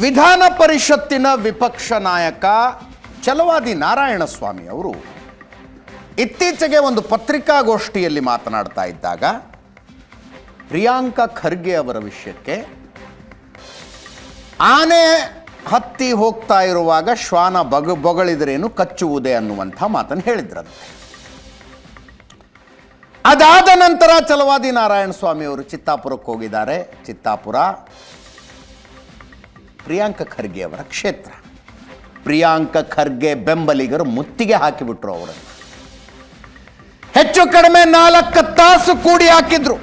ವಿಧಾನ ಪರಿಷತ್ತಿನ ವಿಪಕ್ಷ ನಾಯಕ ಛಲವಾದಿ ನಾರಾಯಣಸ್ವಾಮಿ ಅವರು ಇತ್ತೀಚೆಗೆ ಒಂದು ಪತ್ರಿಕಾಗೋಷ್ಠಿಯಲ್ಲಿ ಮಾತನಾಡ್ತಾ ಇದ್ದಾಗ ಪ್ರಿಯಾಂಕಾ ಖರ್ಗೆ ಅವರ ವಿಷಯಕ್ಕೆ ಆನೆ ಹತ್ತಿ ಹೋಗ್ತಾ ಇರುವಾಗ ಶ್ವಾನ ಬೊಗಳಿದ್ರೇನು ಕಚ್ಚುವುದೇ ಅನ್ನುವಂಥ ಮಾತನ್ನು ಹೇಳಿದ್ರಂತೆ. ಅದಾದ ನಂತರ ಛಲವಾದಿ ನಾರಾಯಣಸ್ವಾಮಿ ಅವರು ಚಿತ್ತಾಪುರಕ್ಕೆ ಹೋಗಿದ್ದಾರೆ. ಚಿತ್ತಾಪುರ ಪ್ರಿಯಾಂಕಾ ಖರ್ಗೆ ಅವರ ಕ್ಷೇತ್ರ. ಪ್ರಿಯಾಂಕಾ ಖರ್ಗೆ ಬೆಂಬಲಿಗರು ಮುತ್ತಿಗೆ ಹಾಕಿಬಿಟ್ರು ಅವರನ್ನು. ಹೆಚ್ಚು ಕಡಿಮೆ 4 ತಾಸು ಕೂಡಿ ಹಾಕಿದ್ರು.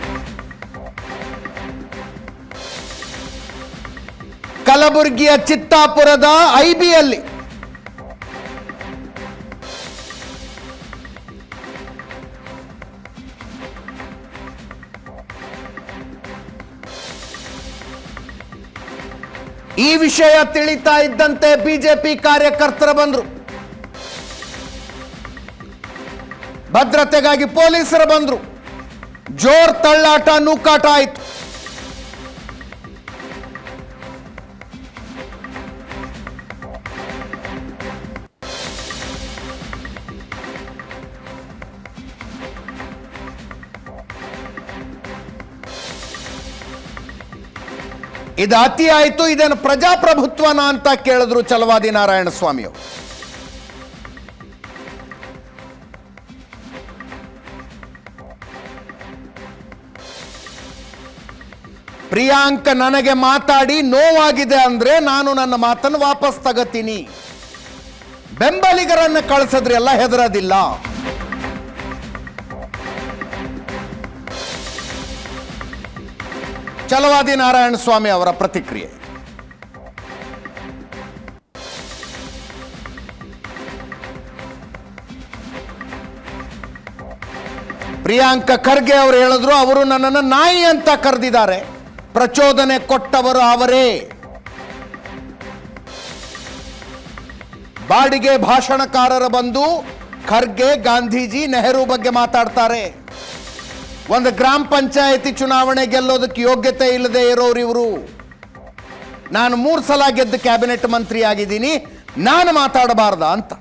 ಕಲಬುರಗಿಯ ಚಿತ್ತಾಪುರದ ಐಬಿಯಲ್ಲಿ ಈ ವಿಷಯ ತಿಳಿತಾ ಇದ್ದಂತೆ ಬಿಜೆಪಿ ಕಾರ್ಯಕರ್ತರು ಬಂದರು. ಭದ್ರತೆಗಾಗಿ ಪೊಲೀಸರು ಬಂದರು. ಜೋರ್ ತಳ್ಳಾಟ ನೂಕಾಟ ಆಯಿತು. ಇದು ಅತಿ ಆಯಿತು. ಇದನ್ನು ಪ್ರಜಾಪ್ರಭುತ್ವನ ಅಂತ ಕೇಳಿದ್ರು ಛಲವಾದಿ ನಾರಾಯಣಸ್ವಾಮಿ ಅವರು. ಪ್ರಿಯಾಂಕ ನನಗೆ ಮಾತಾಡಿ ನೋವಾಗಿದೆ ಅಂದ್ರೆ ನಾನು ನನ್ನ ಮಾತನ್ನು ವಾಪಸ್ ತಗತೀನಿ. ಬೆಂಬಲಿಗರನ್ನು ಕಳಿಸಿದ್ರೆ ಎಲ್ಲ ಹೆದರೋದಿಲ್ಲ. ಛಲವಾದಿ ನಾರಾಯಣಸ್ವಾಮಿ ಅವರ ಪ್ರತಿಕ್ರಿಯೆ. ಪ್ರಿಯಾಂಕಾ ಖರ್ಗೆ ಅವರು ಹೇಳಿದ್ರು, ಅವರು ನನ್ನನ್ನು ನಾಯಿ ಅಂತ ಕರೆದಿದ್ದಾರೆ. ಪ್ರಚೋದನೆ ಕೊಟ್ಟವರು ಅವರೇ. ಬಾಡಿಗೆ ಭಾಷಣಕಾರರ ಬಂದು ಖರ್ಗೆ ಗಾಂಧೀಜಿ ನೆಹರು ಬಗ್ಗೆ ಮಾತಾಡ್ತಾರೆ. ಒಂದು ಗ್ರಾಮ ಪಂಚಾಯತಿ ಚುನಾವಣೆ ಗೆಲ್ಲೋದಕ್ಕೆ ಯೋಗ್ಯತೆ ಇಲ್ಲದೆ ಇರೋರು ಇವರು. ನಾನು 3 ಸಲ ಗೆದ್ದು ಕ್ಯಾಬಿನೆಟ್ ಮಂತ್ರಿ ಆಗಿದ್ದೀನಿ, ನಾನು ಮಾತಾಡಬಾರ್ದ ಅಂತ.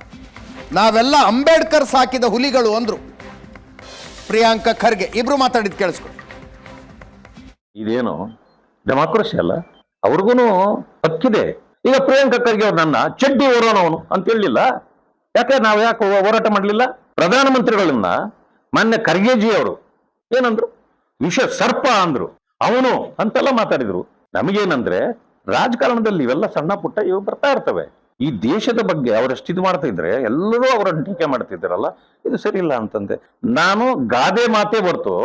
ನಾವೆಲ್ಲ ಅಂಬೇಡ್ಕರ್ ಸಾಕಿದ ಹುಲಿಗಳು ಅಂದ್ರು ಪ್ರಿಯಾಂಕಾ ಖರ್ಗೆ. ಇಬ್ರು ಮಾತಾಡಿದ್ ಕೇಳಿಸ್ಕೊಳ್ಳಿ. ಇದೇನು ಡೆಮಾಕ್ರಸಿ ಅಲ್ಲ, ಅವ್ರಿಗೂ ಹಕ್ಕಿದೆ. ಈಗ ಪ್ರಿಯಾಂಕಾ ಖರ್ಗೆ ಅವ್ರು ನನ್ನ ಚಡ್ಡಿ ಓರೋನವನು ಅಂತ ಹೇಳಲಿಲ್ಲ. ಯಾಕೆ ಹೋರಾಟ ಮಾಡಲಿಲ್ಲ? ಪ್ರಧಾನಮಂತ್ರಿಗಳನ್ನ ಮೊನ್ನೆ ಖರ್ಗೆಜಿ ಅವರು ಏನಂದ್ರು? ವಿಷ ಸರ್ಪ ಅಂದ್ರು. ಅವನು ಅಂತೆಲ್ಲ ಮಾತಾಡಿದ್ರು. ನಮಗೇನಂದ್ರೆ ರಾಜಕಾರಣದಲ್ಲಿ ಇವೆಲ್ಲ ಸಣ್ಣ ಪುಟ್ಟ ಇವು ಬರ್ತಾ ಇರ್ತವೆ. ಈ ದೇಶದ ಬಗ್ಗೆ ಅವರಷ್ಟು ಇದು ಮಾಡ್ತಾ ಇದ್ರೆ ಎಲ್ಲರೂ ಅವರನ್ನು ಟೀಕೆ ಮಾಡ್ತಿದ್ದಾರಲ್ಲ, ಇದು ಸರಿ ಇಲ್ಲ ಅಂತಂದೆ. ನಾನು ಗಾದೆ ಮಾತೇ ಬರ್ತು.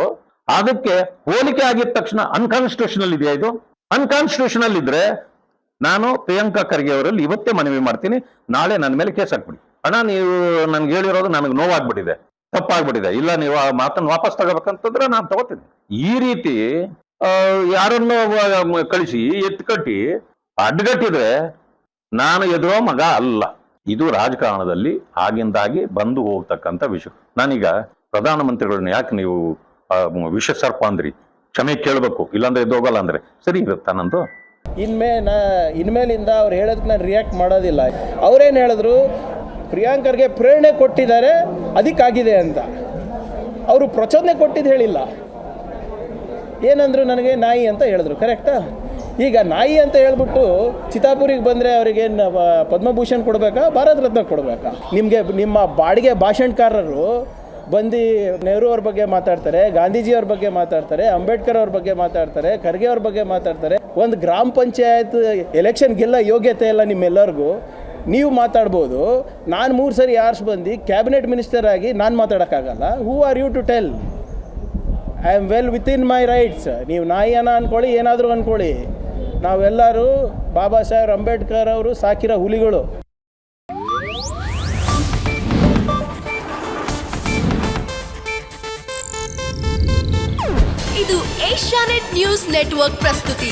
ಅದಕ್ಕೆ ಹೋಲಿಕೆ ಆಗಿದ ತಕ್ಷಣ ಅನ್ಕಾನ್ಸ್ಟಿಟ್ಯೂಷನಲ್ ಇದೆಯಾ? ಇದು ಅನ್ಕಾನ್ಸ್ಟಿಟ್ಯೂಷನಲ್ ಇದ್ರೆ ನಾನು ಪ್ರಿಯಾಂಕಾ ಖರ್ಗೆ ಅವರಲ್ಲಿ ಇವತ್ತೇ ಮನವಿ ಮಾಡ್ತೀನಿ, ನಾಳೆ ನನ್ನ ಮೇಲೆ ಕೇಸ್ ಹಾಕ್ಬಿಡಿ. ಅಣ್ಣ, ನೀವು ನನ್ಗೆ ಹೇಳಿರೋದು ನನಗೆ ನೋವಾಗ್ಬಿಟ್ಟಿದೆ, ತಪ್ಪಾಗ್ಬಿಟ್ಟಿದೆ, ಇಲ್ಲ ನೀವು ಆ ಮಾತನ್ನು ವಾಪಸ್ ತಗೋಬೇಕಂತಂದ್ರೆ ನಾನು ತಗೋತೀನಿ. ಈ ರೀತಿ ಯಾರನ್ನೋ ಕಳಿಸಿ ಎತ್ಕಟ್ಟಿ ಅಡ್ಗಟ್ಟಿದ್ರೆ ನಾನು ಎದುರೋ ಮಗ ಅಲ್ಲ. ಇದು ರಾಜಕಾರಣದಲ್ಲಿ ಆಗಿಂದಾಗಿ ಬಂದು ಹೋಗ್ತಕ್ಕಂಥ ವಿಷಯ. ನಾನೀಗ ಪ್ರಧಾನಮಂತ್ರಿಗಳನ್ನ ಯಾಕೆ ನೀವು ವಿಷ ಸರ್ಪ ಅಂದ್ರಿ, ಕ್ಷಮೆ ಕೇಳಬೇಕು, ಇಲ್ಲಾಂದ್ರೆ ಎದ್ದೋಗಲ್ಲ ಅಂದ್ರೆ ಸರಿ ಇರುತ್ತಾ? ನಂದು ಇನ್ಮೇಲಿಂದ ಅವ್ರು ಹೇಳೋದಕ್ಕೆ ನಾನು ರಿಯಾಕ್ಟ್ ಮಾಡೋದಿಲ್ಲ. ಅವ್ರೇನು ಹೇಳಿದ್ರು, ಪ್ರಿಯಾಂಕರ್ಗೆ ಪ್ರೇರಣೆ ಕೊಟ್ಟಿದ್ದಾರೆ ಅದಕ್ಕಾಗಿದೆ ಅಂತ. ಅವರು ಪ್ರಚೋದನೆ ಕೊಟ್ಟಿದ್ದು ಹೇಳಿಲ್ಲ. ಏನಂದ್ರು, ನನಗೆ ನಾಯಿ ಅಂತ ಹೇಳಿದ್ರು. ಕರೆಕ್ಟಾ? ಈಗ ನಾಯಿ ಅಂತ ಹೇಳ್ಬಿಟ್ಟು ಚಿತ್ತಾಪುರಿಗೆ ಬಂದರೆ ಅವ್ರಿಗೇನು ಪದ್ಮಭೂಷಣ್ ಕೊಡಬೇಕಾ, ಭಾರತ ರತ್ನ ಕೊಡಬೇಕಾ? ನಿಮ್ಮ ಬಾಡಿಗೆ ಭಾಷಣಕಾರರು ಬಂದು ನೆಹರು ಅವ್ರ ಬಗ್ಗೆ ಮಾತಾಡ್ತಾರೆ, ಗಾಂಧೀಜಿಯವ್ರ ಬಗ್ಗೆ ಮಾತಾಡ್ತಾರೆ, ಅಂಬೇಡ್ಕರ್ ಅವ್ರ ಬಗ್ಗೆ ಮಾತಾಡ್ತಾರೆ, ಖರ್ಗೆ ಅವ್ರ ಬಗ್ಗೆ ಮಾತಾಡ್ತಾರೆ. ಒಂದು ಗ್ರಾಮ ಪಂಚಾಯತ್ ಎಲೆಕ್ಷನ್ ಗೆಲ್ಲ ಯೋಗ್ಯತೆ ಇಲ್ಲ ನಿಮ್ಮೆಲ್ಲರಿಗೂ. ನೀವು ಮಾತಾಡ್ಬೋದು. ನಾನು 3 ಸರಿ ಆರ್ಸ್ ಬಂದು ಕ್ಯಾಬಿನೆಟ್ ಮಿನಿಸ್ಟರ್ ಆಗಿ ನಾನು ಮಾತಾಡೋಕ್ಕಾಗಲ್ಲ. Who are you to tell? I am well within my rights. ನೀವು ನಾಯಿಯನ್ನ ಅಂದ್ಕೊಳ್ಳಿ, ಏನಾದರೂ ಅಂದ್ಕೊಳ್ಳಿ, ನಾವೆಲ್ಲರೂ ಬಾಬಾ ಸಾಹೇಬ್ ಅಂಬೇಡ್ಕರ್ ಅವರು ಸಾಕಿರೋ ಹುಲಿಗಳು. ಇದು ಏಷ್ಯಾನೆಟ್ ನ್ಯೂಸ್ ನೆಟ್ವರ್ಕ್ ಪ್ರಸ್ತುತಿ.